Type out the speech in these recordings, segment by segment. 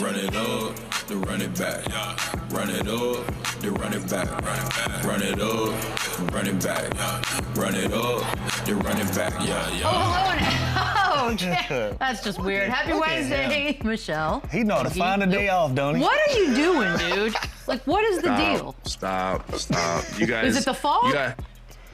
Run it up, then run it back. Run it up, then run it back. Run it up, run it back. Run it up, then run it back. Oh, hello. Oh, that's just weird. Happy Wednesday, Michelle. He know to find a day off, don't he? What are you doing, dude? Like, what is the deal? Stop. You guys. Is it the fall?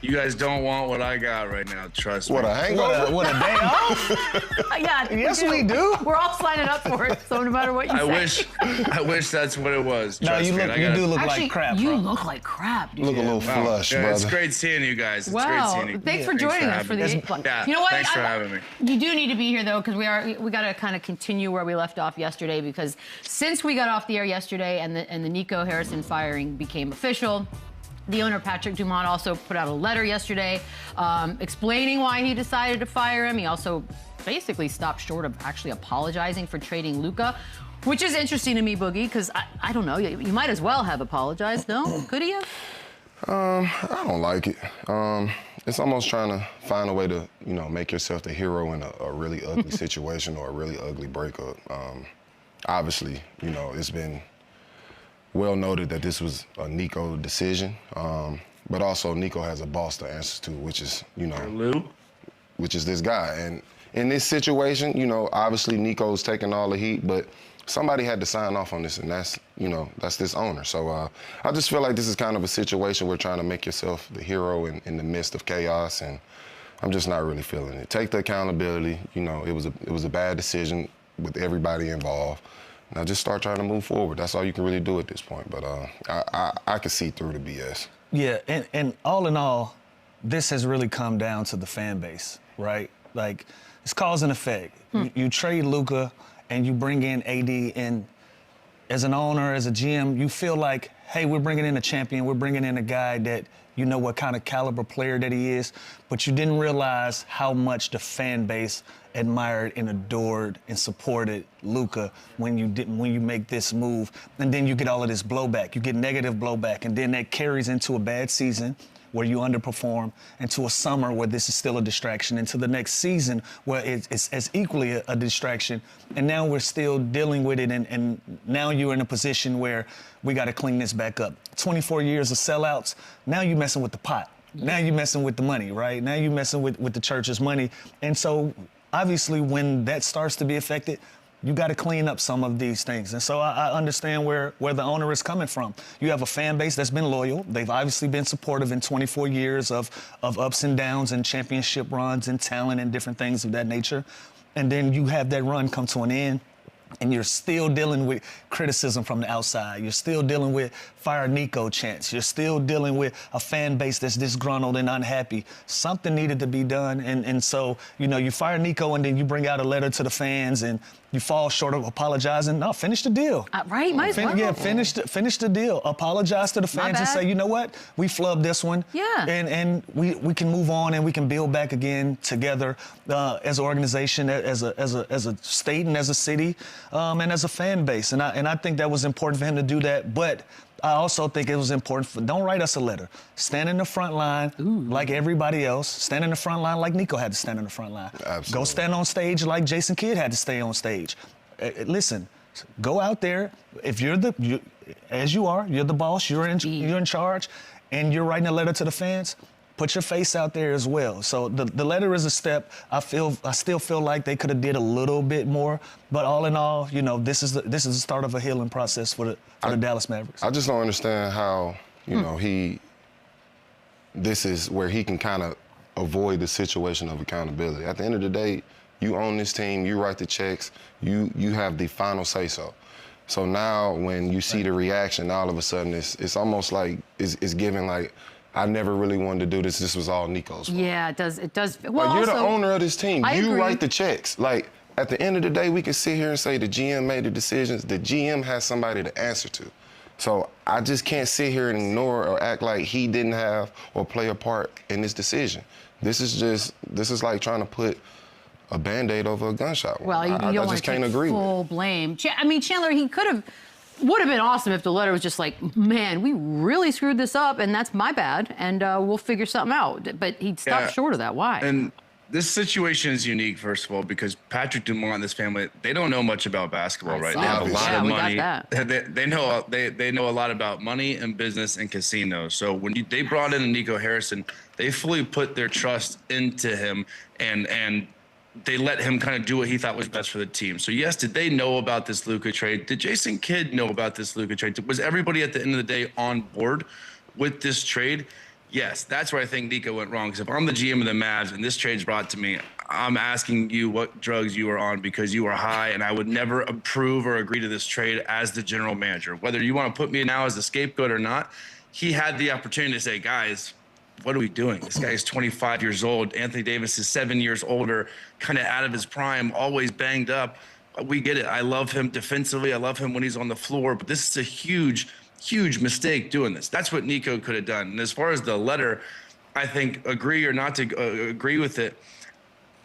You guys don't want what I got right now. Trust me. What, a hangover? What, a day off? Yeah. Yes, we do. We're all signing up for it, so no matter what you say. I wish that's what it was. No, Trust you do look Actually, like crap, you bro. look like crap, dude. Look a little flush, brother. It's great seeing you guys. It's great seeing you. Thanks for joining us for the 8th one. Yeah, you know what? Thanks for having me. You do need to be here, though, because we got to kind of continue where we left off yesterday, because since we got off the air yesterday and the Nico Harrison firing became official, the owner, Patrick Dumont, also put out a letter yesterday explaining why he decided to fire him. He also basically stopped short of actually apologizing for trading Luka, which is interesting to me, Boogie, because I don't know, you might as well have apologized, no? Could he have? I don't like it. It's almost trying to find a way to, make yourself the hero in a really ugly situation or a really ugly breakup. Obviously, it's been well noted that this was a Nico decision, but also Nico has a boss to answer to, which is, which is this guy. And in this situation, obviously Nico's taking all the heat, but somebody had to sign off on this, and that's, that's this owner. So I just feel like this is kind of a situation where trying to make yourself the hero in the midst of chaos, and I'm just not really feeling it. Take the accountability. It was a bad decision with everybody involved. Now just start trying to move forward. That's all you can really do at this point. But I can see through the BS. Yeah, and all in all, this has really come down to the fan base, right? Like, it's cause and effect. You trade Luka and you bring in AD, and as an owner, as a GM, you feel like, hey, we're bringing in a champion. We're bringing in a guy that you know what kind of caliber player that he is, but you didn't realize how much the fan base admired and adored and supported Luka when you make this move. And then you get all of this blowback. You get negative blowback, and then that carries into a bad season where you underperform, into a summer where this is still a distraction, into the next season where it's as equally a distraction. And now we're still dealing with it, and now you're in a position where we got to clean this back up. 24 years of sellouts, now you're messing with the pot. Now you're messing with the money, right? Now you're messing with the church's money. And so obviously when that starts to be affected, you got to clean up some of these things. And so I understand where the owner is coming from. You have a fan base that's been loyal. They've obviously been supportive in 24 years of ups and downs and championship runs and talent and different things of that nature. And then you have that run come to an end, and you're still dealing with criticism from the outside. You're still dealing with fire Nico chants. You're still dealing with a fan base that's disgruntled and unhappy. Something needed to be done. And so, you fire Nico, and then you bring out a letter to the fans, and you fall short of apologizing. No, finish the deal. Right, might as well. Yeah, finish the deal. Apologize to the fans and say, you know what? We flubbed this one. Yeah. And we can move on, and we can build back again together as an organization, as a state, and as a city, and as a fan base. And I think that was important for him to do that. But I also think it was important don't write us a letter. Stand in the front line like everybody else. Stand in the front line like Nico had to stand in the front line. Absolutely. Go stand on stage like Jason Kidd had to stay on stage. Listen, go out there. If you're you're the boss, you're in charge, and you're writing a letter to the fans, put your face out there as well. So the letter is a step. I still feel like they could have did a little bit more, but all in all, this is the start of a healing process for the Dallas Mavericks. I just don't understand how, this is where he can kind of avoid the situation of accountability. At the end of the day, you own this team, you write the checks, you have the final say-so. So now when you see the reaction, all of a sudden it's almost like it's giving like, I never really wanted to do this. This was all Nico's fault. Yeah, it does. Well, you're the owner of this team. You agree. write the checks. Like, at the end of the day, we can sit here and say the GM made the decisions. The GM has somebody to answer to. So I just can't sit here and ignore or act like he didn't have or play a part in this decision. This is like trying to put a Band-Aid over a gunshot wound. Well, you don't want just to can't take agree full with it. blame. I mean, Chandler, would have been awesome if the letter was just like, man, we really screwed this up, and that's my bad, and we'll figure something out. But he stopped short of that. Why? And This situation is unique, first of all, because Patrick Dumont and this family, they don't know much about basketball, right? They have a lot of money. They know a lot about money and business and casinos. So when they brought in Nico Harrison, they fully put their trust into him, and they let him kind of do what he thought was best for the team. So yes, did they know about this Luka trade? Did Jason Kidd know about this Luka trade? Was everybody at the end of the day on board with this trade? Yes, that's where I think Nico went wrong. Because if I'm the GM of the Mavs and this trade's brought to me, I'm asking you what drugs you are on, because you are high, and I would never approve or agree to this trade as the general manager. Whether you want to put me now as the scapegoat or not, he had the opportunity to say, guys, what are we doing? This guy is 25 years old. Anthony Davis is 7 years older, kind of out of his prime, always banged up. We get it. I love him defensively. I love him when he's on the floor, but this is a huge mistake doing this. That's what Nico could have done. And as far as the letter, I think agree or not to agree with it,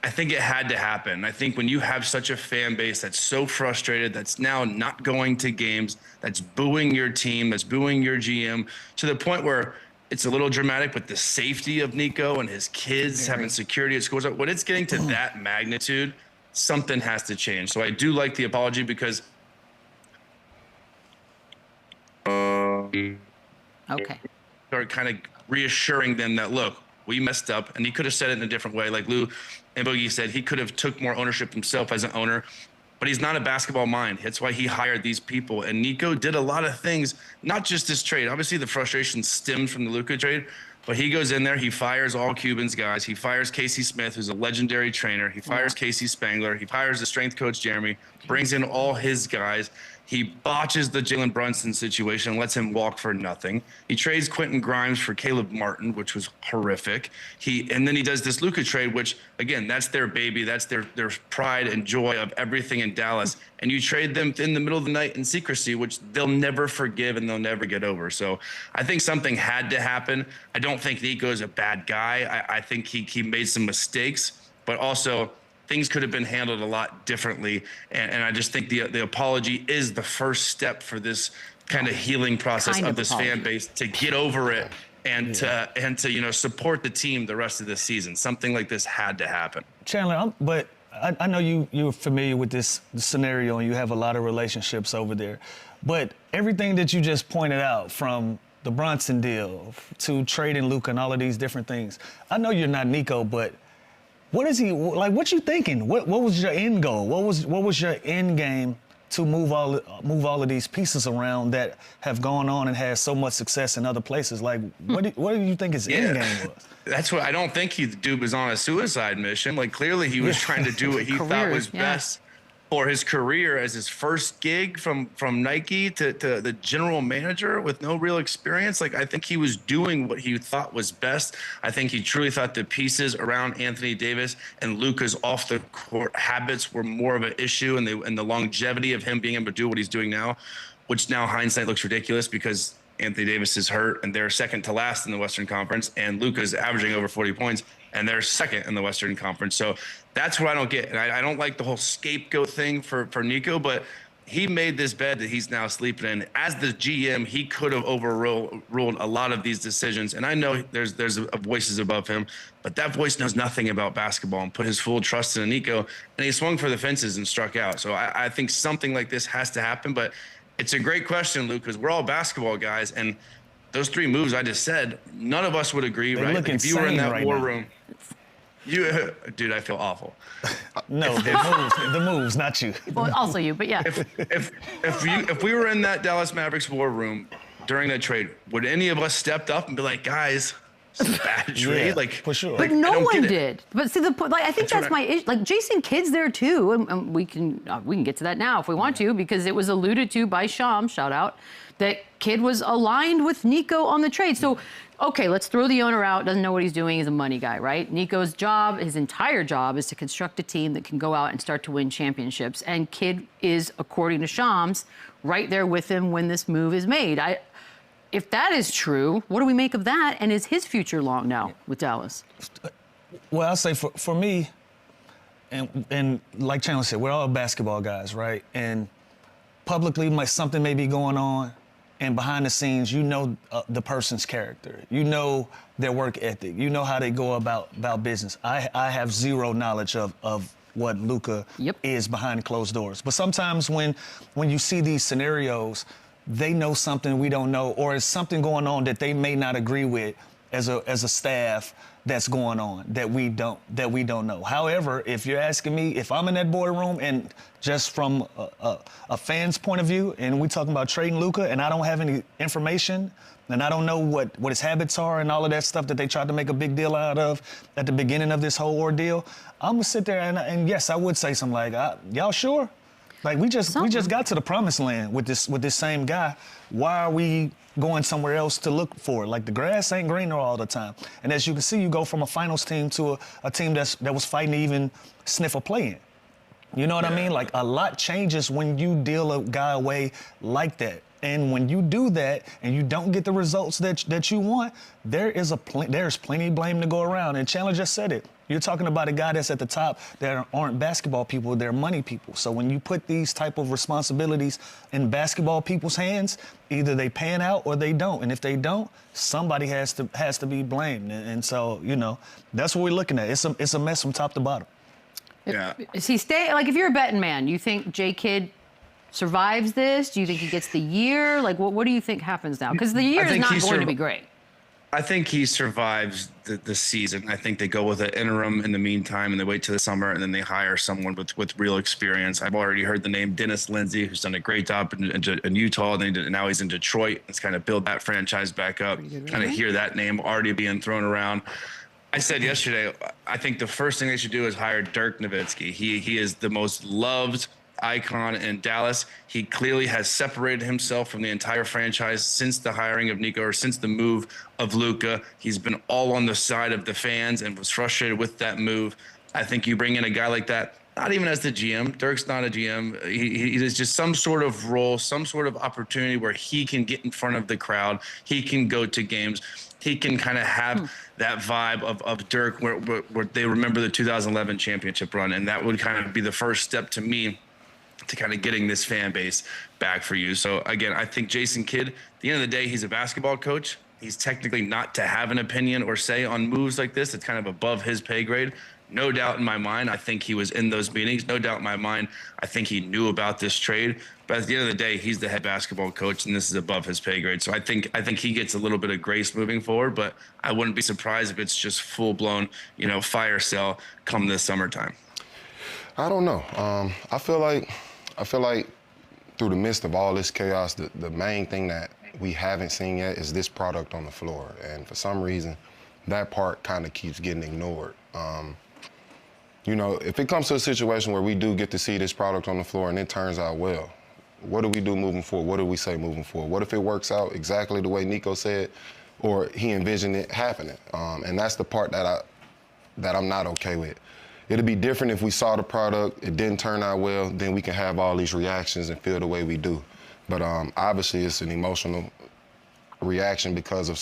I think it had to happen. I think when you have such a fan base that's so frustrated, that's now not going to games, that's booing your team, that's booing your GM, to the point where it's a little dramatic, but the safety of Nico and his kids having security at schools, when it's getting to that magnitude, something has to change. So I do like the apology, because are kind of reassuring them that, look, we messed up, and he could have said it in a different way. Like Lou and Boogie said, he could have took more ownership himself as an owner, but he's not a basketball mind. That's why he hired these people. And Nico did a lot of things, not just this trade. Obviously, the frustration stems from the Luka trade, but he goes in there, he fires all Cubans guys. He fires Casey Smith, who's a legendary trainer. He fires Casey Spangler. He fires the strength coach, Jeremy, brings in all his guys. He botches the Jalen Brunson situation, lets him walk for nothing. He trades Quentin Grimes for Caleb Martin, which was horrific. And then he does this Luka trade, which, again, that's their baby. That's their pride and joy of everything in Dallas. And you trade them in the middle of the night in secrecy, which they'll never forgive and they'll never get over. So I think something had to happen. I don't think Nico's a bad guy. I think he made some mistakes, but also things could have been handled a lot differently. And I just think the apology is the first step for this kind of healing process of this fan base to get over it and to support the team the rest of the season. Something like this had to happen. Chandler, but I know you're familiar with this scenario and you have a lot of relationships over there. But everything that you just pointed out, from the Brunson deal to trading Luka and all of these different things, I know you're not Nico, but what is he like? What you thinking? What was your end goal? What was your end game to move all of these pieces around that have gone on and had so much success in other places? Like, what do you think his end game was? That's what I don't think the dude was on a suicide mission. Like, clearly he was trying to do what he thought was best for his career, as his first gig from Nike to the general manager with no real experience. Like, I think he was doing what he thought was best. I think he truly thought the pieces around Anthony Davis and Luka's off the court habits were more of an issue, and the longevity of him being able to do what he's doing now, which now hindsight looks ridiculous because Anthony Davis is hurt and they're second to last in the Western Conference, and Luka's averaging over 40 points and they're second in the Western Conference. So that's what I don't get. And I don't like the whole scapegoat thing for Nico, but he made this bed that he's now sleeping in. As the GM, he could have overruled a lot of these decisions. And I know there's voices above him, but that voice knows nothing about basketball and put his full trust in Nico, and he swung for the fences and struck out. So I think something like this has to happen. But it's a great question, Luke, because we're all basketball guys, and those three moves I just said, none of us would agree, right? Like, if you were in that war room, dude, I feel awful. No, the moves, not you. Well, also you, but yeah. If we were in that Dallas Mavericks war room during that trade, would any of us stepped up and be like, guys, it's a bad trade? Yeah, like, for sure. But no one did. But see, I think that's my issue. Like, Jason Kidd's there too, and we can get to that now if we want to, because it was alluded to by Sham, shout out, that Kidd was aligned with Nico on the trade. So, okay, let's throw the owner out, doesn't know what he's doing, he's a money guy, right? Nico's job, his entire job, is to construct a team that can go out and start to win championships. And Kidd is, according to Shams, right there with him when this move is made. If that is true, what do we make of that? And is his future long now with Dallas? Well, I'll say for me, and like Chandler said, we're all basketball guys, right? And publicly, something may be going on, and behind the scenes, you know the person's character. You know their work ethic. You know how they go about business. I have zero knowledge of what Luka is behind closed doors. But sometimes when you see these scenarios, they know something we don't know, or is something going on that they may not agree with as a staff that's going on that we don't know. However, if you're asking me, if I'm in that boardroom and just from a fan's point of view, and we're talking about trading Luka, and I don't have any information, and I don't know what his habits are and all of that stuff that they tried to make a big deal out of at the beginning of this whole ordeal, I'm gonna sit there and yes, I would say something like, y'all sure? Like we just got to the promised land with this same guy. Why are we going somewhere else to look for it? Like the grass ain't greener all the time. And as you can see, you go from a finals team to a team that was fighting to even sniff a play-in. You know what I mean? Like a lot changes when you deal a guy away like that. And when you do that and you don't get the results that you want, there's plenty of blame to go around. And Chandler just said it. You're talking about a guy that's at the top that aren't basketball people, they're money people. So when you put these type of responsibilities in basketball people's hands, either they pan out or they don't. And if they don't, somebody has to be blamed. And so, you know, that's what we're looking at. It's a mess from top to bottom. Yeah. Is he like if you're a betting man, you think J. Kidd survives this? Do you think he gets the year? Like, what do you think happens now? Because the year is not going to be great. I think he survives the season. I think they go with an interim in the meantime, and they wait till the summer, and then they hire someone with real experience. I've already heard the name Dennis Lindsey, who's done a great job in Utah, and now he's in Detroit. It's kind of build that franchise back up. Kind of hear that name already being thrown around. I said yesterday, I think the first thing they should do is hire Dirk Nowitzki. He is the most loved icon in Dallas. He clearly has separated himself from the entire franchise since the hiring of Nico, or since the move of Luka. He's been all on the side of the fans and was frustrated with that move. I think you bring in a guy like that, not even as the GM. Dirk's not a GM. He is just some sort of role, some sort of opportunity where he can get in front of the crowd. He can go to games. He can kind of have that vibe of Dirk where they remember the 2011 championship run. And that would kind of be the first step to me to kind of getting this fan base back for you. So again, I think Jason Kidd, at the end of the day, he's a basketball coach. He's technically not to have an opinion or say on moves like this. It's kind of above his pay grade. No doubt in my mind, I think he was in those meetings. No doubt in my mind, I think he knew about this trade. But at the end of the day, he's the head basketball coach, and this is above his pay grade. So I think he gets a little bit of grace moving forward, but I wouldn't be surprised if it's just full-blown, fire sale come this summertime. I don't know. I feel like through the midst of all this chaos, the main thing that we haven't seen yet is this product on the floor. And for some reason, that part kind of keeps getting ignored. If it comes to a situation where we do get to see this product on the floor and it turns out well, what do we do moving forward? What do we say moving forward? What if it works out exactly the way Nico said, or he envisioned it happening? And that's the part that I'm not okay with. It'd be different if we saw the product, it didn't turn out well, then we can have all these reactions and feel the way we do. But obviously it's an emotional reaction because of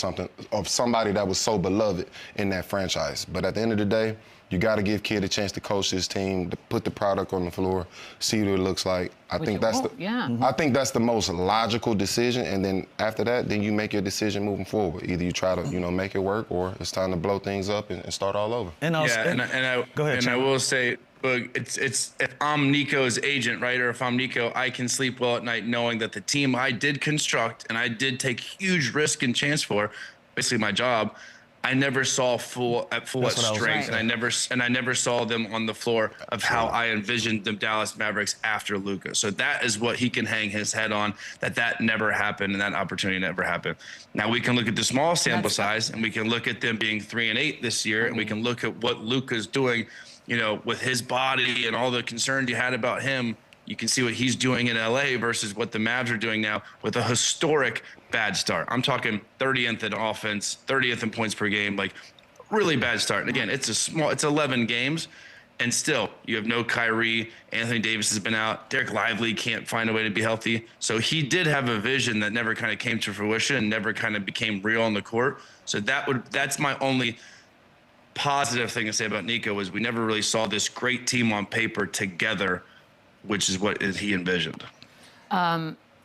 somebody that was so beloved in that franchise. But at the end of the day, you got to give Kidd a chance to coach this team, to put the product on the floor, see what it looks like. I think that's the most logical decision. And then after that, then you make your decision moving forward. Either you try to make it work, or it's time to blow things up and start all over. And go ahead. And I will say, it's if I'm Nico's agent, right, or if I'm Nico, I can sleep well at night knowing that the team I did construct and I did take huge risk and chance for, basically my job, I never saw full at strength, and I never saw them on the floor of how I envisioned the Dallas Mavericks after Luka. So that is what he can hang his head on, that never happened and that opportunity never happened. Now we can look at the small sample size, and we can look at them being 3-8 this year, and we can look at what Luka's doing, with his body and all the concerns you had about him. You can see what he's doing in LA versus what the Mavs are doing now with a historic bad start. I'm talking 30th in offense, 30th in points per game, like really bad start. And again, it's 11 games, and still you have no Kyrie. Anthony Davis has been out. Derek Lively can't find a way to be healthy. So he did have a vision that never kind of came to fruition and never kind of became real on the court. So that's my only positive thing to say about Nico, is we never really saw this great team on paper together, which is what he envisioned.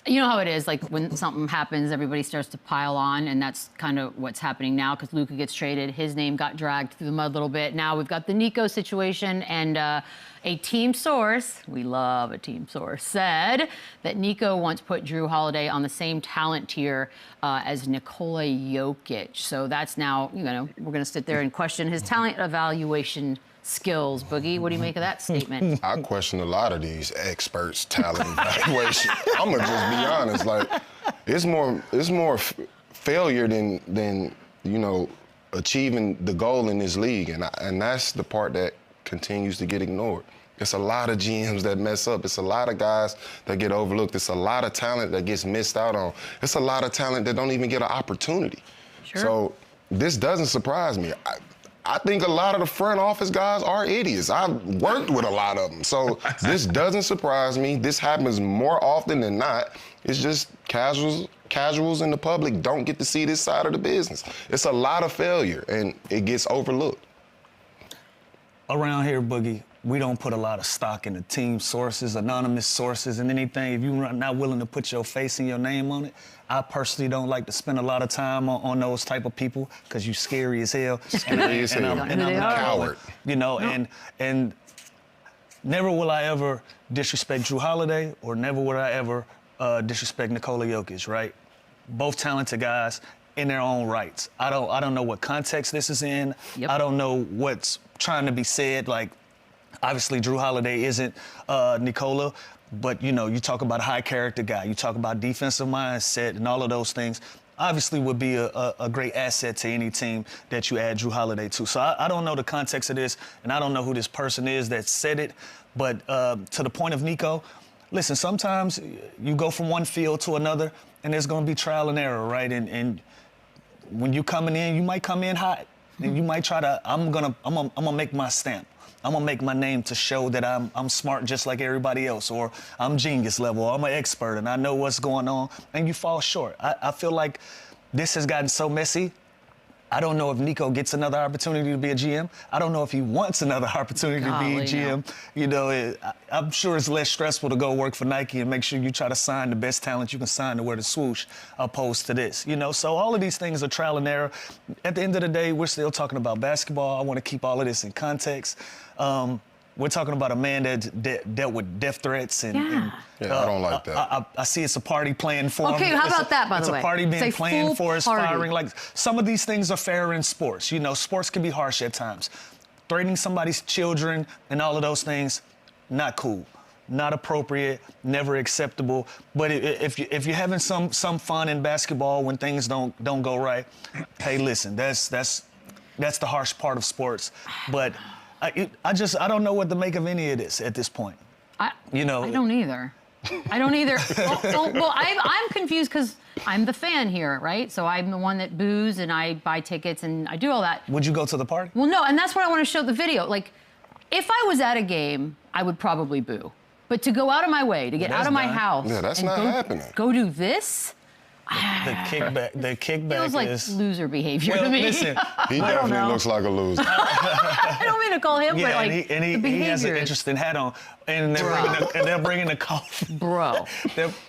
You know how it is, like when something happens, everybody starts to pile on, and that's kind of what's happening now because Luka gets traded. His name got dragged through the mud a little bit. Now we've got the Nico situation, and a team source, we love a team source, said that Nico once put Jrue Holiday on the same talent tier as Nikola Jokic. So that's now, you know, we're going to sit there and question his talent evaluation skills. Boogie, what do you make of that statement? I question a lot of these experts' talent evaluation. I'm gonna just be honest. Like, it's more failure than you know achieving the goal in this league, and that's the part that continues to get ignored. It's a lot of GMs that mess up. It's a lot of guys that get overlooked. It's a lot of talent that gets missed out on. It's a lot of talent that don't even get an opportunity. Sure. So this doesn't surprise me. I think a lot of the front office guys are idiots. I've worked with a lot of them. So this doesn't surprise me. This happens more often than not. It's just casuals in the public don't get to see this side of the business. It's a lot of failure, and it gets overlooked. Around here, Boogie, we don't put a lot of stock in the team sources, anonymous sources, and anything. If you're not willing to put your face and your name on it, I personally don't like to spend a lot of time on those type of people because you scary as hell. Scary as hell. And I'm a coward. You know, No. and never will I ever disrespect Jrue Holiday or never will I ever disrespect Nikola Jokic, right? Both talented guys in their own rights. I don't know what context this is in. Yep. I don't know what's trying to be said. Like, obviously, Jrue Holiday isn't Nikola, but, you know, you talk about a high-character guy. You talk about defensive mindset and all of those things. Obviously would be a great asset to any team that you add Jrue Holiday to. So I don't know the context of this, and I don't know who this person is that said it. But to the point of Nico, listen, sometimes you go from one field to another, and there's going to be trial and error, right? And when you're coming in, you might come in hot, and you might try to, I'm gonna make my stamp. I'm gonna make my name to show that I'm smart just like everybody else, or I'm genius level, or I'm an expert and I know what's going on, and you fall short. I feel like this has gotten so messy. I don't know if Nico gets another opportunity to be a GM. I don't know if he wants another opportunity to be a GM. No. You know, I'm sure it's less stressful to go work for Nike and make sure you try to sign the best talent you can sign to wear the swoosh, opposed to this. You know, so all of these things are trial and error. At the end of the day, we're still talking about basketball. I want to keep all of this in context. We're talking about a man that dealt with death threats and I don't like that. I see it's a party planned for him. Okay, how about that, by the way? It's a party being planned for his firing. Like, some of these things are fair in sports. You know, sports can be harsh at times. Threatening somebody's children and all of those things, not cool, not appropriate, never acceptable. But if you're having some fun in basketball when things don't go right, hey, listen, that's the harsh part of sports. But I don't know what to make of any of this at this point. I don't either. Well, I'm confused because I'm the fan here, right? So I'm the one that boos and I buy tickets and I do all that. Would you go to the party? Well, no, and that's what I want to show the video. Like, if I was at a game, I would probably boo. But to go out of my way, to get out of my house, that's not happening. Go do this. The kickback feels like is loser behavior to me. Listen, he definitely looks like a loser. I don't mean to call him, but like he has an interesting hat on, and they're bringing the coffee. Bro,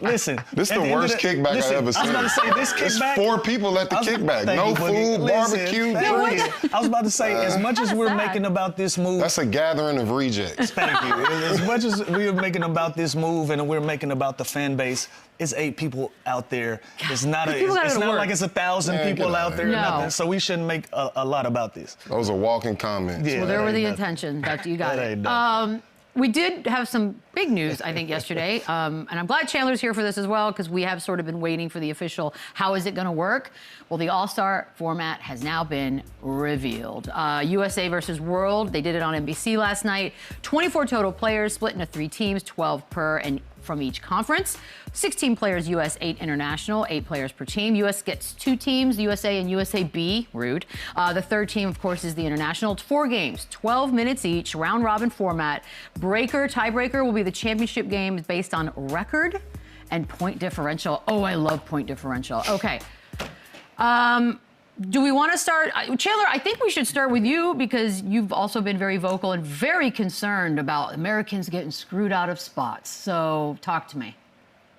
listen, this is the worst kickback I ever seen. I was about to say this kickback. There's 4 people at the kickback. No food, barbecue. I was about to say, as much as we're making about this move, that's a gathering of rejects. Thank you. As much as we're making about this move and we're making about the fan base, it's 8 people out there. It's not like it's 1,000 people out there. No. Nothing. So we shouldn't make a lot about this. Those are walking comments. Well, there were the intention. You got it. We did have some big news, I think, yesterday. And I'm glad Chandler's here for this as well, because we have sort of been waiting for the official, how is it going to work? Well, the All-Star format has now been revealed. USA versus World, they did it on NBC last night. 24 total players split into 3 teams, 12 per and from each conference. 16 players, US, 8 international, 8 players per team. US gets 2 teams, USA and USAB, rude. The third team, of course, is the international. It's 4 games, 12 minutes each, round-robin format. Tiebreaker will be the championship game based on record and point differential. Oh, I love point differential. Okay. Do we want to start? Chandler, I think we should start with you because you've also been very vocal and very concerned about Americans getting screwed out of spots. So talk to me.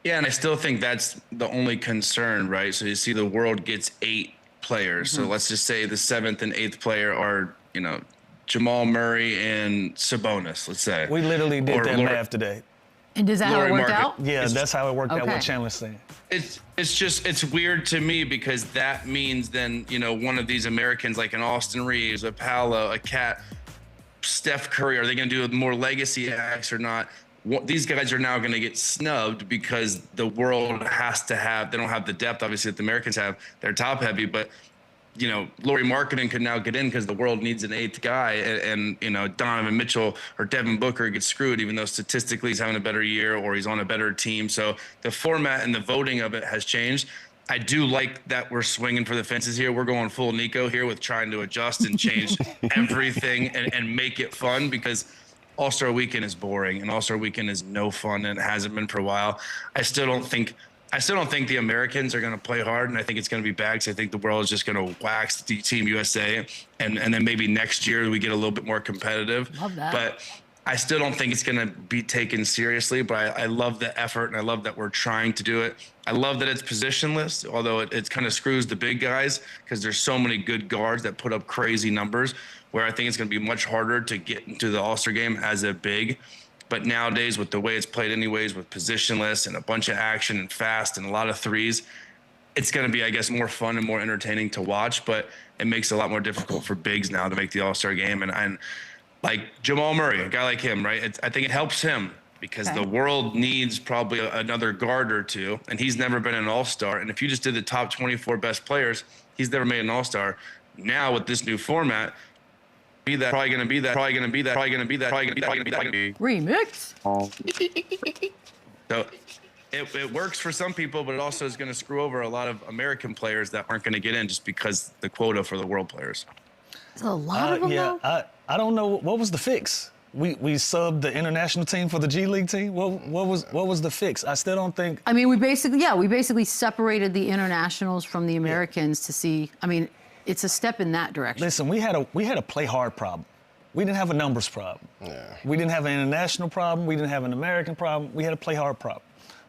Yeah, and I still think that's the only concern, right? So you see the world gets 8 players. So let's just say the 7th and 8th player are, Jamal Murray and Sabonis, let's say. We literally did that math today. And is that how it worked out? Yeah, that's how it worked out, what Chandler's saying. It's weird to me because that means then, one of these Americans like an Austin Reeves, a Paolo, a Cat, Steph Curry, are they going to do more legacy acts or not? These guys are now going to get snubbed because the world has to have, they don't have the depth, obviously, that the Americans have. They're top heavy, but, Lauri Markkanen could now get in because the world needs an 8th guy. And Donovan Mitchell or Devin Booker gets screwed, even though statistically he's having a better year or he's on a better team. So the format and the voting of it has changed. I do like that we're swinging for the fences here. We're going full Nico here with trying to adjust and change everything and make it fun, because All-Star Weekend is boring and All-Star Weekend is no fun, and it hasn't been for a while. I still don't think the Americans are going to play hard, and I think it's going to be bad because I think the world is just going to wax the Team USA, and then maybe next year we get a little bit more competitive. Love that. But I still don't think it's going to be taken seriously, but I love the effort, and I love that we're trying to do it. I love that it's positionless, although it kind of screws the big guys because there's so many good guards that put up crazy numbers, where I think it's going to be much harder to get into the All-Star game as a big. But nowadays, with the way it's played anyways, with positionless and a bunch of action and fast and a lot of threes, it's going to be, I guess, more fun and more entertaining to watch, but it makes it a lot more difficult for bigs now to make the All-Star game. And like Jamal Murray, a guy like him, right? I think it helps him because the world needs probably another guard or two, and he's never been an All-Star. And if you just did the top 24 best players, he's never made an All-Star. Now with this new format, probably gonna be that. Remix. So it works for some people, but it also is going to screw over a lot of American players that aren't going to get in just because the quota for the world players. There's a lot of them, though. I don't know what was the fix. We subbed the international team for the G League team. What was the fix? I still don't think. I mean, we basically separated the internationals from the Americans to see. I mean, it's a step in that direction. Listen, we had a play hard problem. We didn't have a numbers problem. Yeah. We didn't have an international problem. We didn't have an American problem. We had a play hard problem,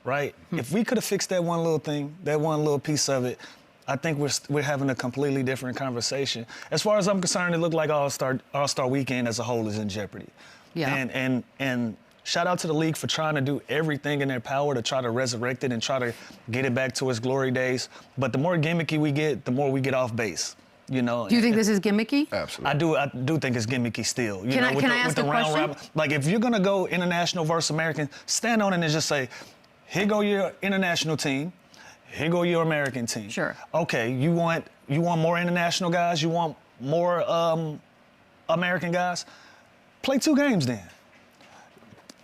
right? If we could have fixed that one little thing, that one little piece of it, I think we're having a completely different conversation. As far as I'm concerned, it looked like All-Star Weekend as a whole is in jeopardy. Yeah. And shout out to the league for trying to do everything in their power to try to resurrect it and try to get it back to its glory days. But the more gimmicky we get, the more we get off base. Do you think this is gimmicky? Absolutely. I do think it's gimmicky still. Can I ask a question? Like, if you're gonna go international versus American, stand on it and just say, here go your international team, here go your American team. Sure. Okay, you want more international guys, you want more American guys? Play 2 games then.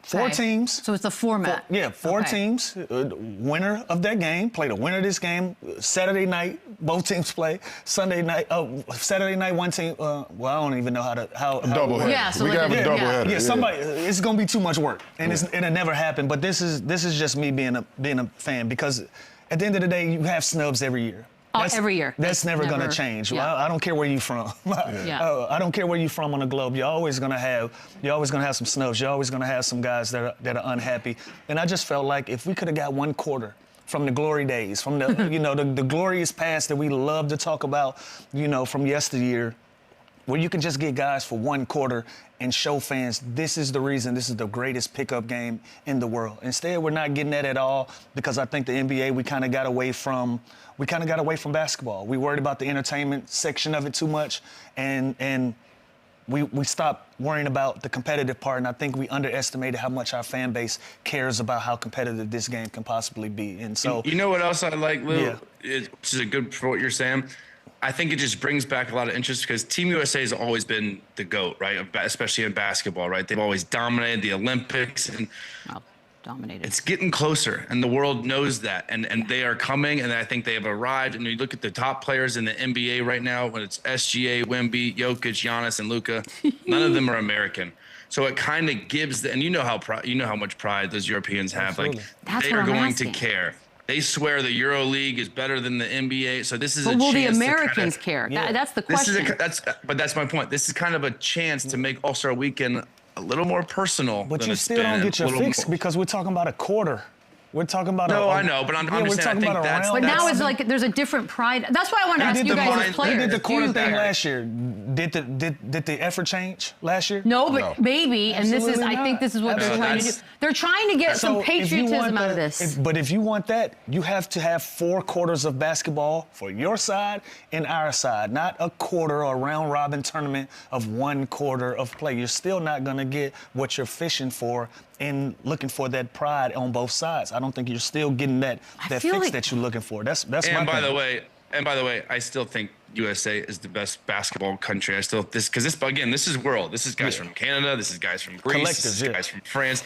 4 teams. So it's the format. Four teams. Winner of that game. Play the winner of this game. Saturday night, both teams play. Saturday night, one team. Well, I don't even know how. Doubleheader. Yeah, so we like got a doubleheader. Yeah, somebody. It's gonna be too much work, and it'll never happen. But this is just me being a fan, because at the end of the day, you have snubs every year. Every year. That's never going to change. Yeah. I don't care where you're from. I don't care where you're from on the globe. You're always going to have some snubs. You're always going to have some guys that are unhappy. And I just felt like if we could have got 1 quarter from the glory days, from the the glorious past that we love to talk about, from yesteryear, where you can just get guys for 1 quarter and show fans this is the reason this is the greatest pickup game in the world. Instead, we're not getting that at all, because I think the NBA, we kind of got away from basketball. We worried about the entertainment section of it too much, and we stopped worrying about the competitive part, and I think we underestimated how much our fan base cares about how competitive this game can possibly be. And so, you know what else I like, Lou? Which is a good for what you're saying. I think it just brings back a lot of interest because Team USA has always been the GOAT, right? Especially in basketball, right? They've always dominated the Olympics and dominated. It's getting closer, and the world knows that, and they are coming, and I think they have arrived. And you look at the top players in the NBA right now, when it's SGA, Wemby, Jokic, Giannis, and Luka, none of them are American. So it kind of gives and you know how much pride those Europeans have. Absolutely. Like they are going to care. They swear the Euro League is better than the NBA. So this is a chance. Will the Americans care? Yeah. That's the question. But that's my point. This is kind of a chance to make All-Star Weekend a little more personal. But you still don't get your fix because we're talking about a quarter. We're talking about I know, but I'm just saying, I think that's... But now it's like there's a different pride. That's why I wanted to ask you guys as players. They did the quarter thing last year. Did the effort change last year? No, but maybe, and I think this is what they're trying to do. They're trying to get some patriotism out of this. But if you want that, you have to have 4 quarters of basketball for your side and our side, not a quarter or round-robin tournament of 1 quarter of play. You're still not going to get what you're fishing for and looking for that pride on both sides. I don't think you're still getting that fix that you're looking for. That's my thing. And by the way, I still think USA is the best basketball country. This is world. This is guys from Canada. This is guys from Greece. This is guys from France.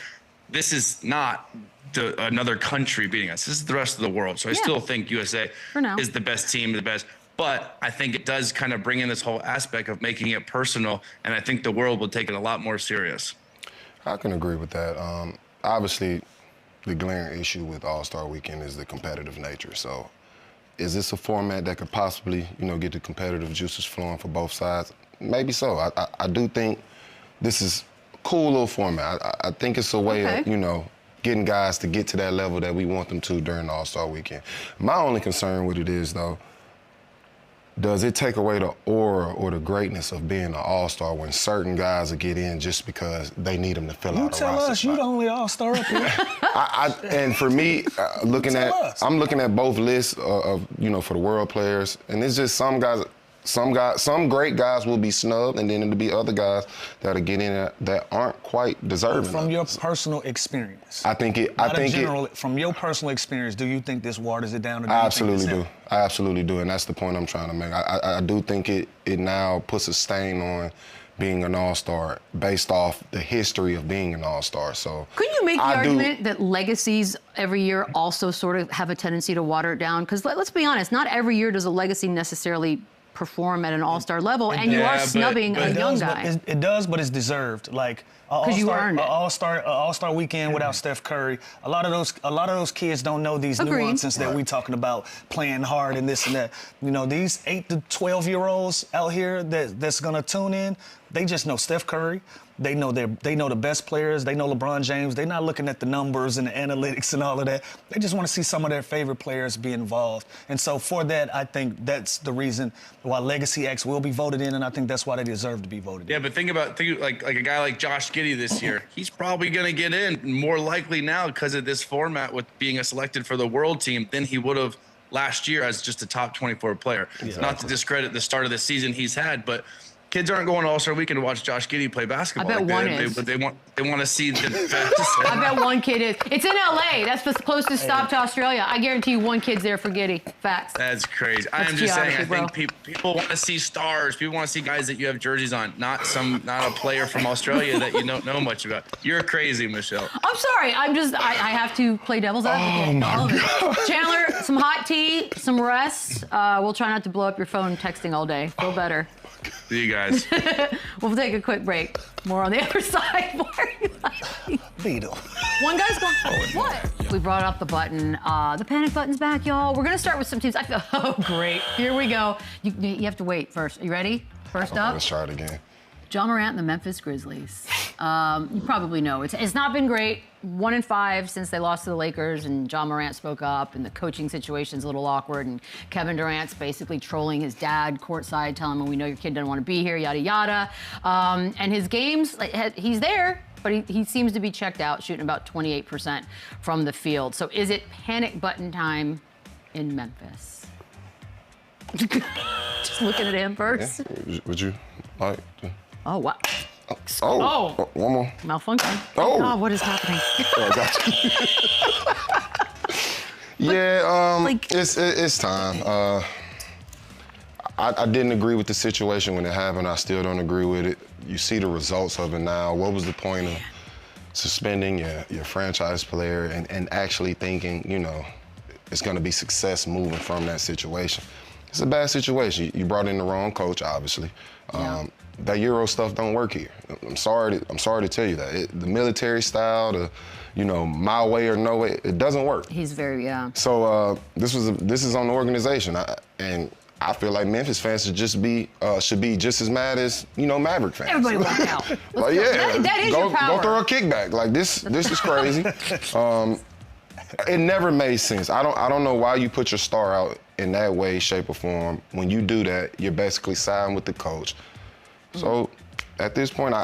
This is not another country beating us. This is the rest of the world. So I still think USA is the best team, the best. But I think it does kind of bring in this whole aspect of making it personal, and I think the world will take it a lot more serious. I can agree with that. Obviously, the glaring issue with All-Star Weekend is the competitive nature. So is this a format that could possibly, get the competitive juices flowing for both sides? Maybe so. I do think this is a cool little format. I think it's a way of, getting guys to get to that level that we want them to during the All-Star Weekend. My only concern with it is, though, does it take away the aura or the greatness of being an all-star when certain guys will get in just because they need them to fill out a roster spot? You tell us you're the only all-star up here. And for me, I'm looking at both lists of for the world players, and it's just some great guys will be snubbed, and then there'll be other guys that'll get in that aren't quite deserving. From your personal experience, from your personal experience, do you think this waters it down? I absolutely do. I absolutely do, and that's the point I'm trying to make. I do think it now puts a stain on being an all-star based off the history of being an all-star. So couldn't you make the argument that legacies every year also sort of have a tendency to water it down? Because let's be honest, not every year does a legacy necessarily perform at an all-star level, and you are snubbing a young guy. It does, but it's deserved. Like all-star weekend without Steph Curry. A lot of those kids don't know these nuances that we talking about, playing hard and this and that. These 8 to 12-year-olds out here that's gonna tune in, they just know Steph Curry. They know the best players. They know LeBron James. They're not looking at the numbers and the analytics and all of that. They just want to see some of their favorite players be involved. And so for that, I think that's the reason why Legacy X will be voted in, and I think that's why they deserve to be voted in. Yeah, but think like a guy like Josh Giddey this year. He's probably going to get in more likely now because of this format with being selected for the world team than he would have last year as just a top 24 player. Exactly. Not to discredit the start of the season he's had, but kids aren't going to All-Star Weekend to watch Josh Giddey play basketball. I bet one is. They want to see the best. I bet one kid is. It's in LA. That's the closest stop to Australia. I guarantee you one kid's there for Giddey. Facts. That's crazy. I am just saying, I think people want to see stars. People want to see guys that you have jerseys on, not a player from Australia that you don't know much about. You're crazy, Michelle. I'm sorry. I have to play devil's advocate. Oh, my God. Chandler, some hot tea, some rest. We'll try not to blow up your phone texting all day. Feel better. See you guys. We'll take a quick break. More on the other side. Why are you laughing? Beadle. One guy's going, what? We brought up the button. The panic button's back, y'all. We're going to start with some teams. I feel, great. Here we go. You have to wait first. Are you ready? First up. Let's try it again. Ja Morant and the Memphis Grizzlies. You probably know. It's not been great. 1-5 since they lost to the Lakers, and Ja Morant spoke up, and the coaching situation's a little awkward, and Kevin Durant's basically trolling his dad courtside, telling him, we know your kid doesn't want to be here, yada, yada. And his games, he's there, but he seems to be checked out, shooting about 28% from the field. So is it panic button time in Memphis? Just looking at him first. Yeah. Would you like to? Oh, wow. One more. Malfunction. Oh, what is happening? Gotcha. Yeah, it's time. I didn't agree with the situation when it happened. I still don't agree with it. You see the results of it now. What was the point of suspending your franchise player and actually thinking, it's going to be success moving from that situation? It's a bad situation. You brought in the wrong coach, obviously. That Euro stuff don't work here. I'm sorry to tell you that. The military style, my way or no way, it doesn't work. He's very, So this is on the organization, and I feel like Memphis fans should be just as mad as Maverick fans. Everybody walk out. Like, yeah, that is your power. Go throw a kickback. Like this is crazy. It never made sense. I don't know why you put your star out in that way, shape, or form. When you do that, you're basically siding with the coach. So at this point,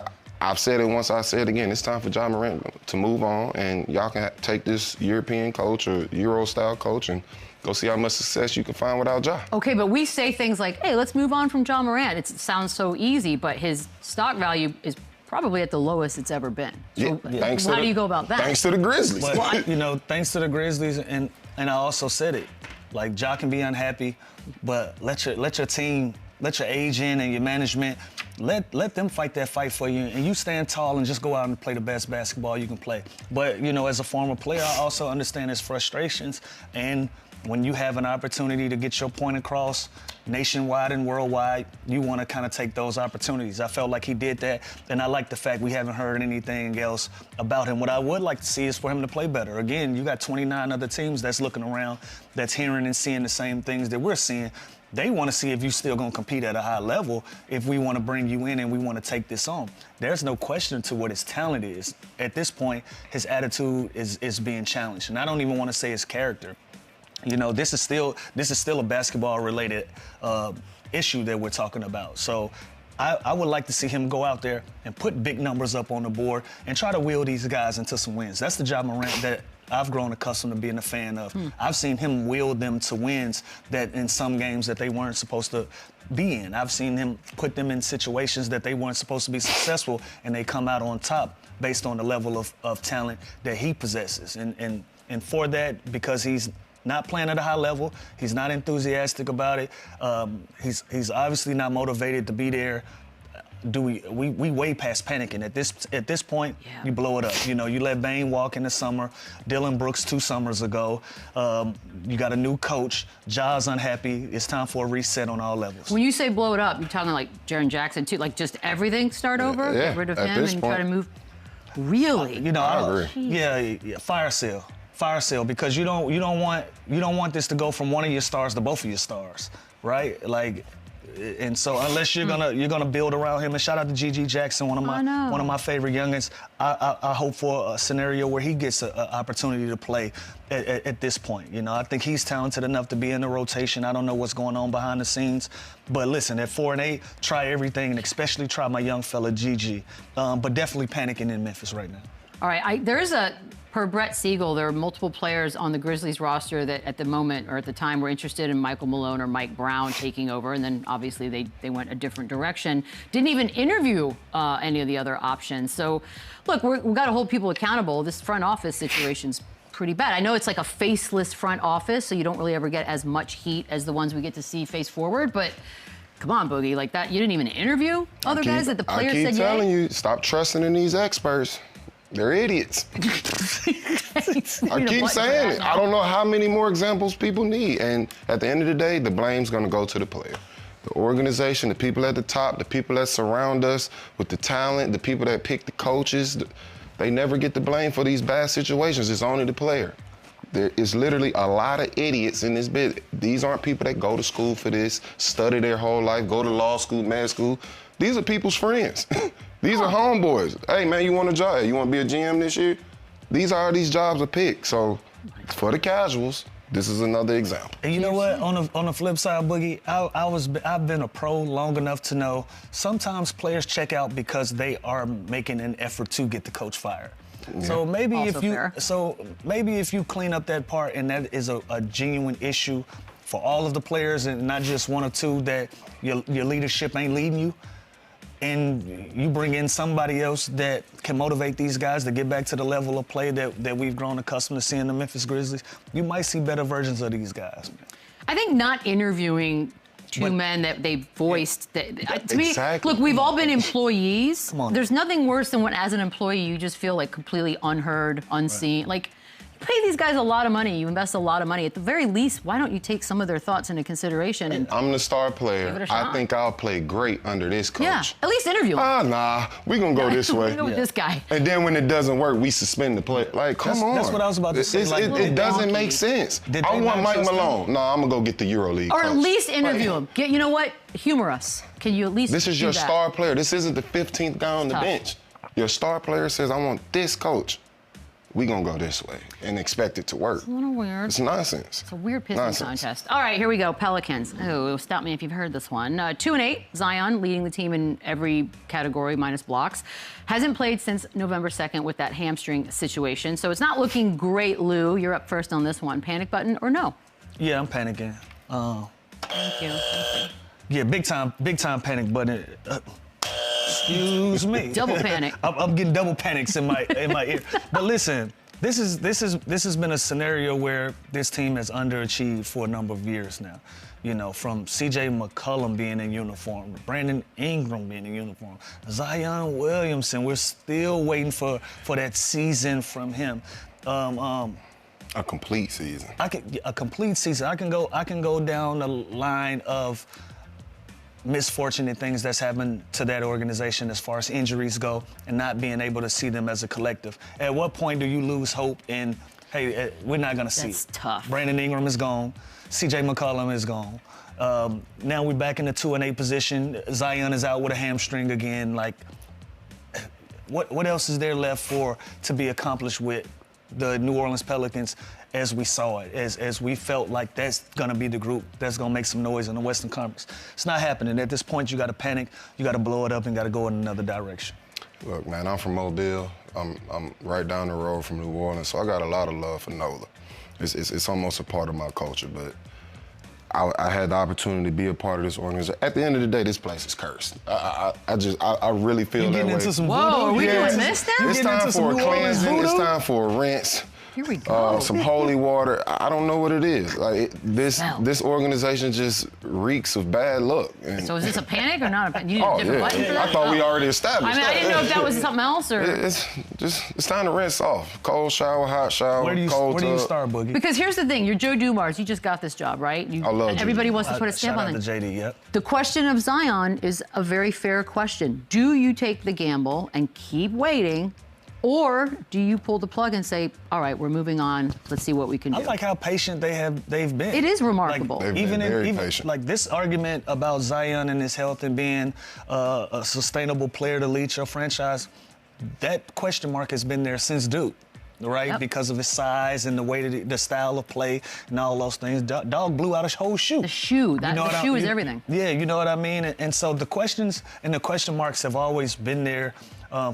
I've said it once, I say it again. It's time for Ja Morant to move on, and y'all can take this European coach or Euro-style coach and go see how much success you can find without Ja. Okay, but we say things like, hey, let's move on from Ja Morant. It sounds so easy, but his stock value is probably at the lowest it's ever been. So how do you go about that? Thanks to the Grizzlies. But, you know, thanks to the Grizzlies, and I also said it, like, Ja can be unhappy, but let your team, let your agent and your management, let them fight that fight for you, and you stand tall and just go out and play the best basketball you can play. But, you know, as a former player, I also understand his frustrations, and when you have an opportunity to get your point across nationwide and worldwide, you want to kind of take those opportunities. I felt like he did that, and I like the fact we haven't heard anything else about him. What I would like to see is for him to play better. Again, you got 29 other teams that's looking around, that's hearing and seeing the same things that we're seeing. They want to see if you're still going to compete at a high level, if we want to bring you in and we want to take this on. There's no question to what his talent is. At this point, his attitude is being challenged, and I don't even want to say his character. You know, this is still a basketball-related issue that we're talking about. So I would like to see him go out there and put big numbers up on the board and try to wheel these guys into some wins. That's the Ja Morant that I've grown accustomed to being a fan of. I've seen him wheel them to wins that in some games that they weren't supposed to be in. I've seen him put them in situations that they weren't supposed to be successful, and they come out on top based on the level of talent that he possesses. And for that, because he's not playing at a high level, he's not enthusiastic about it. He's obviously not motivated to be there. We way past panicking at this point. You blow it up. You know, you let Bane walk in the summer, Dylan Brooks 2 summers ago. You got a new coach. Ja's unhappy. It's time for a reset on all levels. When you say blow it up, you're talking like Jaren Jackson too, like just everything start over, get rid of him and try to move. Really? You know, I agree. Yeah, fire sale, because you don't want this to go from one of your stars to both of your stars, right? Like, and so unless you're gonna build around him, and shout out to G.G. Jackson, one of my favorite youngins. I hope for a scenario where he gets an opportunity to play at this point. You know, I think he's talented enough to be in the rotation. I don't know what's going on behind the scenes, but listen, at 4-8, try everything, and especially try my young fella G.G. But definitely panicking in Memphis right now. All right, per Brett Siegel, there are multiple players on the Grizzlies roster that at the moment or at the time were interested in Michael Malone or Mike Brown taking over, and then obviously they went a different direction. Didn't even interview any of the other options. So, look, we've got to hold people accountable. This front office situation's pretty bad. I know it's like a faceless front office, so you don't really ever get as much heat as the ones we get to see face forward, but come on, Boogie, like that, you didn't even interview other guys that the players said, I keep telling you, stop trusting in these experts. They're idiots. I keep saying it. I don't know how many more examples people need. And at the end of the day, the blame's going to go to the player. The organization, the people at the top, the people that surround us with the talent, the people that pick the coaches, they never get the blame for these bad situations. It's only the player. There is literally a lot of idiots in this bit. These aren't people that go to school for this, study their whole life, go to law school, med school. These are people's friends. These are homeboys. Hey, man, you want a job? You want to be a GM this year? These jobs are picked. So for the casuals, this is another example. And you know what? On the flip side, Boogie, I've been a pro long enough to know sometimes players check out because they are making an effort to get the coach fired. Yeah. So maybe if you clean up that part, and that is a genuine issue for all of the players and not just one or two that your leadership ain't leading you, and you bring in somebody else that can motivate these guys to get back to the level of play that we've grown accustomed to seeing the Memphis Grizzlies, you might see better versions of these guys. I think not interviewing two men that they voiced, to me, exactly. Look, we've all been employees. Come on. There's nothing worse than when, as an employee, you just feel like completely unheard, unseen. Like, pay these guys a lot of money. You invest a lot of money. At the very least, why don't you take some of their thoughts into consideration? And I'm the star player. I think I'll play great under this coach. Yeah, at least interview him. Nah, we're going to go this way. Go with this guy. And then when it doesn't work, we suspend the play. Like, come on. That's what I was about to say. It doesn't make sense. I want Mike Malone. No, I'm going to go get the EuroLeague Or coach. at least interview him. You know what? Humor us. Can you at least This is do your that? star player. This isn't the 15th guy on the bench. Your star player says, I want this coach. we gonna go this way and expect it to work. It's a little weird. It's nonsense. It's a weird pissing contest. All right, here we go. Pelicans. Oh, stop me if you've heard this one. 2-8. Zion leading the team in every category minus blocks. Hasn't played since November 2nd with that hamstring situation. So it's not looking great, Lou. You're up first on this one. Panic button or no? Yeah, I'm panicking. Thank you. Yeah, big time panic button. Excuse me. Double panic. I'm getting double panics in my ear. But listen, this has been a scenario where this team has underachieved for a number of years now. You know, from C.J. McCollum being in uniform, Brandon Ingram being in uniform, Zion Williamson. We're still waiting for that season from him. A complete season. A complete season. I can go down the line of misfortune and things that's happened to that organization as far as injuries go and not being able to see them as a collective. At what point do you lose hope in, hey, we're not going to see it? That's tough. Brandon Ingram is gone. C.J. McCollum is gone. Now we're back in the 2-8 position. Zion is out with a hamstring again. Like, what else is there left to be accomplished with the New Orleans Pelicans as we saw it, as we felt like that's going to be the group that's going to make some noise in the Western Conference? It's not happening. At this point, you got to panic, you got to blow it up, and got to go in another direction. Look, man, I'm from Mobile. I'm right down the road from New Orleans, so I got a lot of love for NOLA. It's almost a part of my culture, but I had the opportunity to be a part of this organization. At the end of the day, this place is cursed. I really feel that way. Into some Whoa, are we doing this now? It's time for a cleansing. It's time for a rinse. Here we go. Some holy water. I don't know what it is. Like this organization just reeks of bad luck. And so is this a panic or not a panic? You need a different button for that? I thought we already established. I mean, I didn't know if that was something else or. It's time to rinse off. Cold shower, hot shower, where do you start, Boogie? Because here's the thing, you're Joe Dumars. You just got this job, right? I love everybody JD. wants to put a stamp on it. Shout out to JD, yep. The question of Zion is a very fair question. Do you take the gamble and keep waiting? Or do you pull the plug and say, all right, we're moving on. Let's see what we can do. I like how patient they've been. It is remarkable. They've been very patient. Like this argument about Zion and his health and being a sustainable player to lead your franchise, that question mark has been there since Duke, right? Yep. Because of his size and the way that the style of play and all those things. Dog blew out his whole shoe. The shoe, the shoe is everything. Yeah, you know what I mean? And so the questions and the question marks have always been there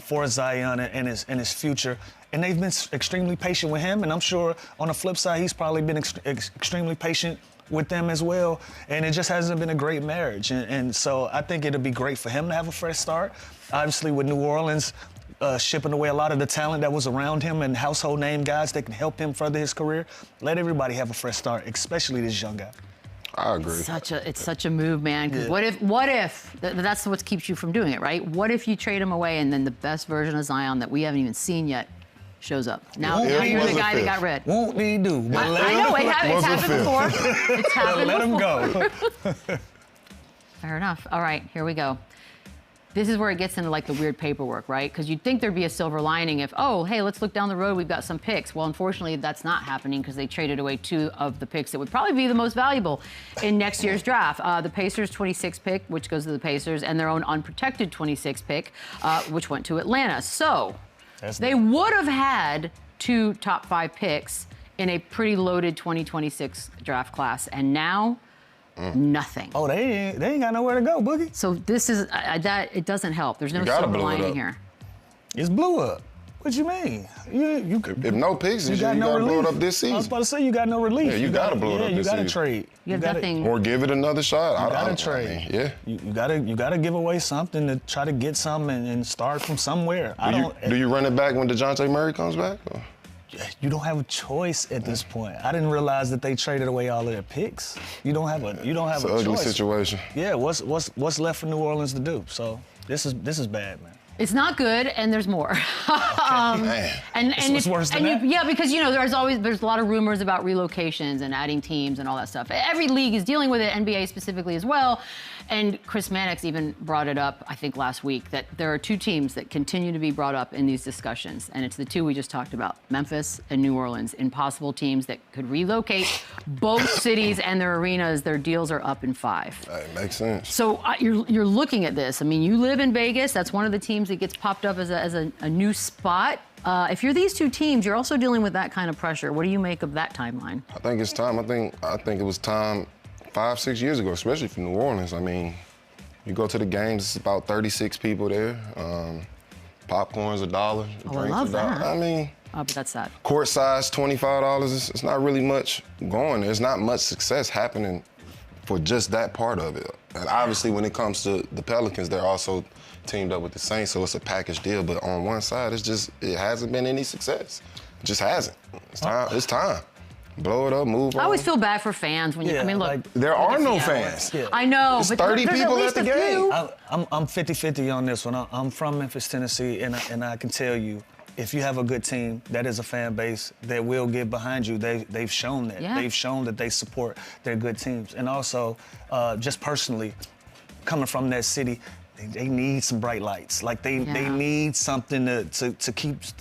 for Zion and his future. And they've been extremely patient with him. And I'm sure on the flip side, he's probably been extremely patient with them as well. And it just hasn't been a great marriage. And so I think it'll be great for him to have a fresh start. Obviously, with New Orleans shipping away a lot of the talent that was around him and household name guys that can help him further his career, let everybody have a fresh start, especially this young guy. I agree. It's such a move, man. Because what if that's what keeps you from doing it, right? What if you trade him away and then the best version of Zion that we haven't even seen yet shows up? Now you're the guy that got rid. Won't he do? I know it's happened before. It's happened let before. him go. Fair enough. All right, here we go. This is where it gets into like the weird paperwork, right? Because you'd think there'd be a silver lining if, oh, hey, let's look down the road, we've got some picks. Well, unfortunately, that's not happening because they traded away 2 of the picks that would probably be the most valuable in next year's draft. The Pacers' 26th pick, which goes to the Pacers, and their own unprotected 26th pick, which went to Atlanta. So they would have had 2 top 5 picks in a pretty loaded 2026 draft class, and now nothing. Oh, they ain't got nowhere to go, Boogie. So this is that it doesn't help. There's no silver lining here. It's blew up. What you mean? If no picks, you gotta blow it up this season. I was about to say you got no relief. Yeah, you gotta blow it up this season. You gotta trade. You have nothing. Or give it another shot. You gotta trade. Yeah. You gotta give away something to try to get something and start from somewhere. Do you run it back when DeJounte Murray comes back? Or? You don't have a choice at this point. I didn't realize that they traded away all of their picks. You don't have a choice. It's an ugly situation. Yeah, what's left for New Orleans to do? So this is bad, man. It's not good, and there's more. It's worse than that? Yeah, because there's a lot of rumors about relocations and adding teams and all that stuff. Every league is dealing with it, NBA specifically as well. And Chris Mannix even brought it up, I think, last week, that there are 2 teams that continue to be brought up in these discussions. And it's the 2 we just talked about, Memphis and New Orleans, impossible teams that could relocate both cities and their arenas. Their deals are up in 5. That makes sense. So you're looking at this. I mean, you live in Vegas. That's one of the teams that gets popped up as a new spot. If you're these two teams, you're also dealing with that kind of pressure. What do you make of that timeline? I think it's time. I think it was time 5-6 years ago, especially for New Orleans. I mean, you go to the games, it's about 36 people there. Popcorn's $1. Oh, I love that. I mean, but that's sad. Court size, $25. It's not really much going. There's not much success happening for just that part of it. And obviously, when it comes to the Pelicans, they're also teamed up with the Saints, so it's a package deal. But on one side, it hasn't been any success. It just hasn't. It's time. It's time. Blow it up, move on. I always feel bad for fans when I mean, look. Like, there are no fans. Yeah. I know, It's but 30 there's people at least at the a few. game. I'm 50-50 on this one. I'm from Memphis, Tennessee, and I can tell you, if you have a good team, that is a fan base that will get behind you. They've shown that. Yeah. They've shown that they support their good teams. And also, just personally, coming from that city, they need some bright lights. Like they need something to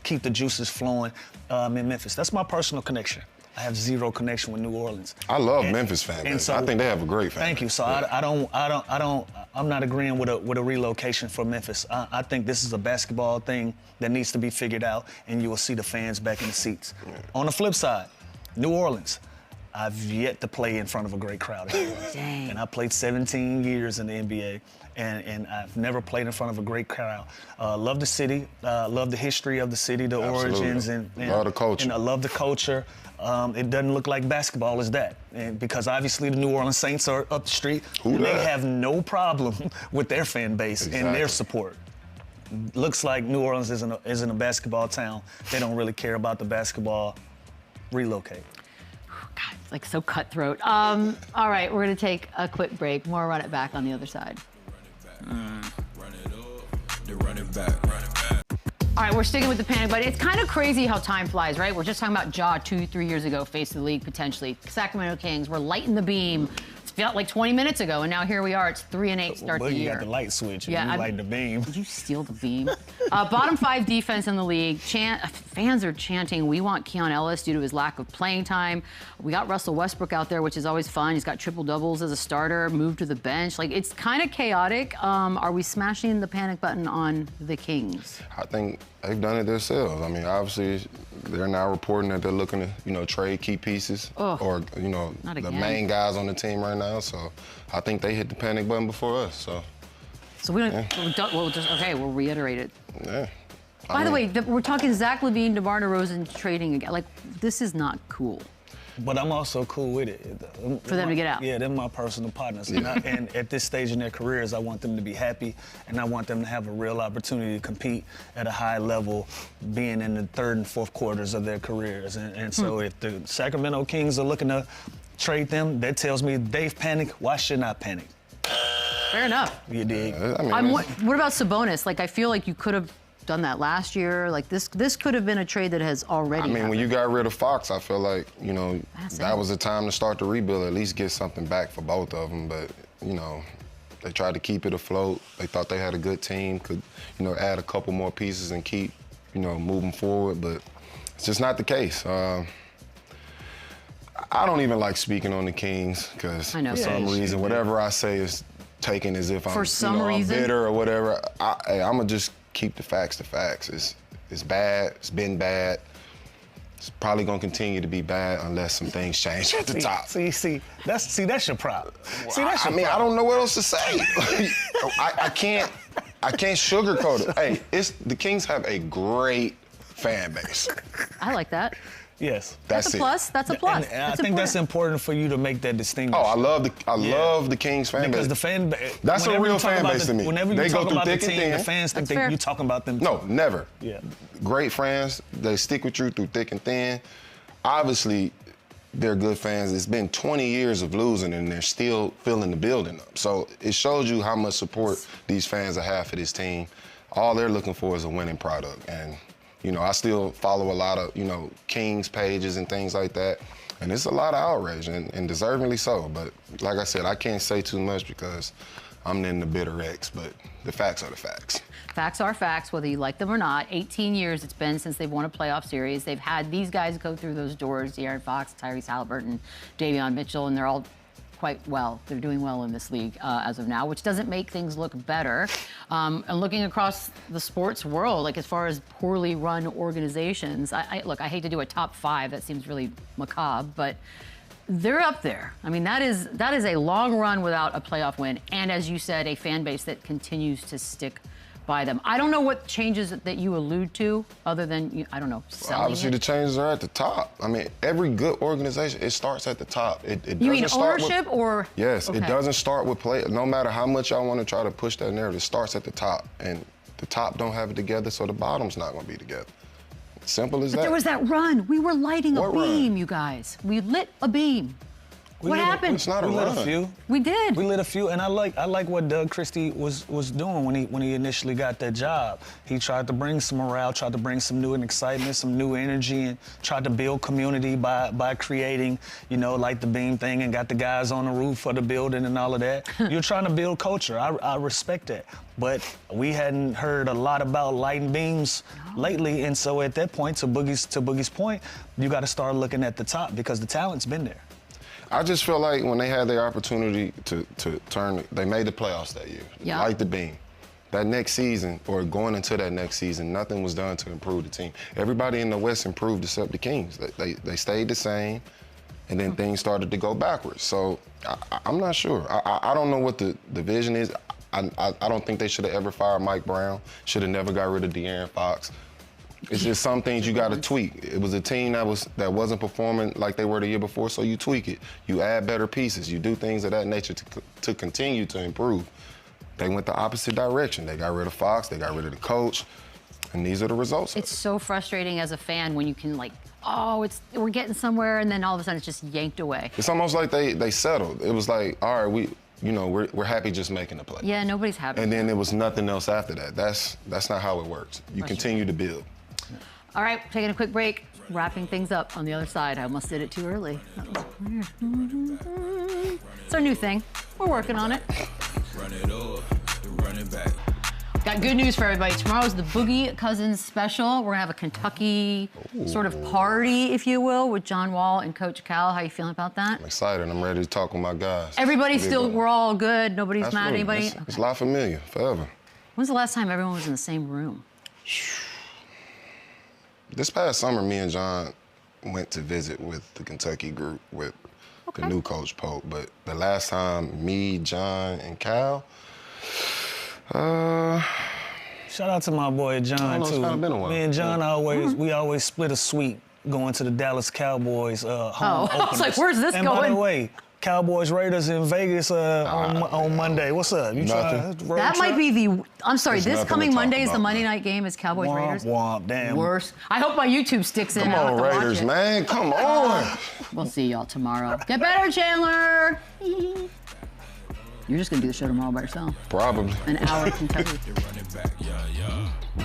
keep the juices flowing in Memphis. That's my personal connection. I have zero connection with New Orleans. I love Memphis fan base. So, I think they have a great fan Thank you. base. So I'm not agreeing with a relocation for Memphis. I think this is a basketball thing that needs to be figured out, and you will see the fans back in the seats. Yeah. On the flip side, New Orleans, I've yet to play in front of a great crowd. Dang. And I played 17 years in the NBA, and I've never played in front of a great crowd. Love the city, love the history of the city, the origins, and love the culture. And I love the culture. It doesn't look like basketball is that. And because obviously the New Orleans Saints are up the street, and they have no problem with their fan base and their support. Looks like New Orleans isn't a basketball town. They don't really care about the basketball. Relocate. God, it's like so cutthroat. All right, we're gonna take a quick break. More Run It Back on the other side. Run it up, then run it back, run it back. All right, we're sticking with the panic, but it's kind of crazy how time flies, right? We're just talking about Ja 2-3 years ago, face of the league potentially. Sacramento Kings, we're lighting the beam. It felt like 20 minutes ago, and now here we are. It's 3-8 start the year. You got the light switch, and Yeah, you light the beam. Did you steal the beam? Bottom 5 defense in the league. Fans are chanting, we want Keon Ellis due to his lack of playing time. We got Russell Westbrook out there, which is always fun. He's got triple doubles as a starter, moved to the bench. Like, it's kind of chaotic. Are we smashing the panic button on the Kings? I think they've done it themselves. I mean, obviously, they're now reporting that they're looking to, trade key pieces or, the main guys on the team right now. So I think they hit the panic button before us. So we don't. We'll reiterate it. Yeah. By the way, we're talking Zach LaVine, DeMar DeRozan trading again. Like, this is not cool. But I'm also cool with it. For them to get out. Yeah, they're my personal partners. And at this stage in their careers, I want them to be happy, and I want them to have a real opportunity to compete at a high level, being in the third and fourth quarters of their careers. And so if the Sacramento Kings are looking to trade them, that tells me they've panicked. Why shouldn't I panic? Fair enough. You dig? What about Sabonis? Like, I feel like you could have done that last year. Like, this could have been a trade that has already happened. When you got rid of Fox, I feel like, that was the time to start the rebuild, at least get something back for both of them. But, they tried to keep it afloat. They thought they had a good team, could, add a couple more pieces and keep, moving forward. But it's just not the case. I don't even like speaking on the Kings because for some reason, whatever I say is taken as if I'm bitter or whatever. I'm going to just keep the facts. It's bad. It's been bad. It's probably going to continue to be bad unless some things change at the top. That's your problem. I don't know what else to say. I can't sugarcoat it. Hey, the Kings have a great fan base. I like that. Yes. That's a plus. That's a plus. And I think that's important for you to make that distinction. Oh, I love the Kings fan base. Because the fan base. That's a real fan base to me. Whenever you talk about the team, the fans think you're talking about them too. No, never. Yeah. Great fans. They stick with you through thick and thin. Obviously, they're good fans. It's been 20 years of losing, and they're still filling the building up. So it shows you how much support these fans have for this team. All they're looking for is a winning product. And I still follow a lot of, Kings pages and things like that. And it's a lot of outrage, and deservingly so. But like I said, I can't say too much because I'm in the bitter X, but the facts are the facts. Facts are facts, whether you like them or not. 18 years it's been since they've won a playoff series. They've had these guys go through those doors, De'Aaron Fox, Tyrese Halliburton, Davion Mitchell, and they're all quite well. They're doing well in this league as of now, which doesn't make things look better. And looking across the sports world, like as far as poorly run organizations, look, I hate to do a top 5. That seems really macabre, but they're up there. I mean, that is a long run without a playoff win, and as you said, a fan base that continues to stick by them. I don't know what changes that you allude to, other than, I don't know, selling obviously, the changes are at the top. I mean, every good organization, it starts at the top. You mean ownership or? Yes, okay. It doesn't start with play. No matter how much y'all want to try to push that narrative, it starts at the top. And the top don't have it together, so the bottom's not going to be together. Simple as that. But there was that run. We were lighting a beam, run? you guys. We lit a beam. What happened? It's not a We lit run. a few. We did. We lit a few, and I like what Doug Christie was doing when he initially got that job. He tried to bring some morale, tried to bring some new and excitement, some new energy, and tried to build community by creating, like the beam thing, and got the guys on the roof of the building and all of that. You're trying to build culture. I respect that. But we hadn't heard a lot about lighting beams lately, and so at that point, to Boogie's point, you got to start looking at the top because the talent's been there. I just feel like when they had their opportunity to turn, they made the playoffs that year. Yeah. Like the beam. That next season, or going into that next season, nothing was done to improve the team. Everybody in the West improved except the Kings. They stayed the same, and then things started to go backwards. So I'm not sure. I don't know what the vision is. I don't think they should have ever fired Mike Brown. Should have never got rid of De'Aaron Fox. It's just some things you got to tweak. It was a team that wasn't performing like they were the year before, so you tweak it. You add better pieces. You do things of that nature to continue to improve. They went the opposite direction. They got rid of Fox. They got rid of the coach, and these are the results. It's so frustrating as a fan when you can we're getting somewhere, and then all of a sudden it's just yanked away. It's almost like they settled. It was like, all right, we're happy just making the play. Yeah, nobody's happy. And then there was nothing else after that. That's not how it works. You continue to build. All right, taking a quick break, wrapping things up on the other side. I almost did it too early. That was weird. It's our new thing. We're working on it. Run it up, run it back. Got good news for everybody. Tomorrow's the Boogie Cousins special. We're gonna have a Kentucky sort of party, if you will, with John Wall and Coach Cal. How you feeling about that? I'm excited. I'm ready to talk with my guys. We're all good. Nobody's mad at anybody? It's a lot familiar, forever. When's the last time everyone was in the same room? This past summer, me and John went to visit with the Kentucky group with the new coach, Pope. But the last time, me, John, and Cal, Shout out to my boy John, too. It's kind of been a while. Me and John we always split a suite going to the Dallas Cowboys home I was openers. like, where's this and going? By the way, Cowboys Raiders in Vegas on Monday. What's up? You That might be I'm sorry, this coming Monday is the Monday night game is Cowboys Raiders? Womp, damn. Worse. I hope my YouTube sticks in. Come on, Raiders, man. Come on. We'll see y'all tomorrow. Get better, Chandler. You're just going to do the show tomorrow by yourself. Probably. An hour of Kentucky. Run it back, yeah.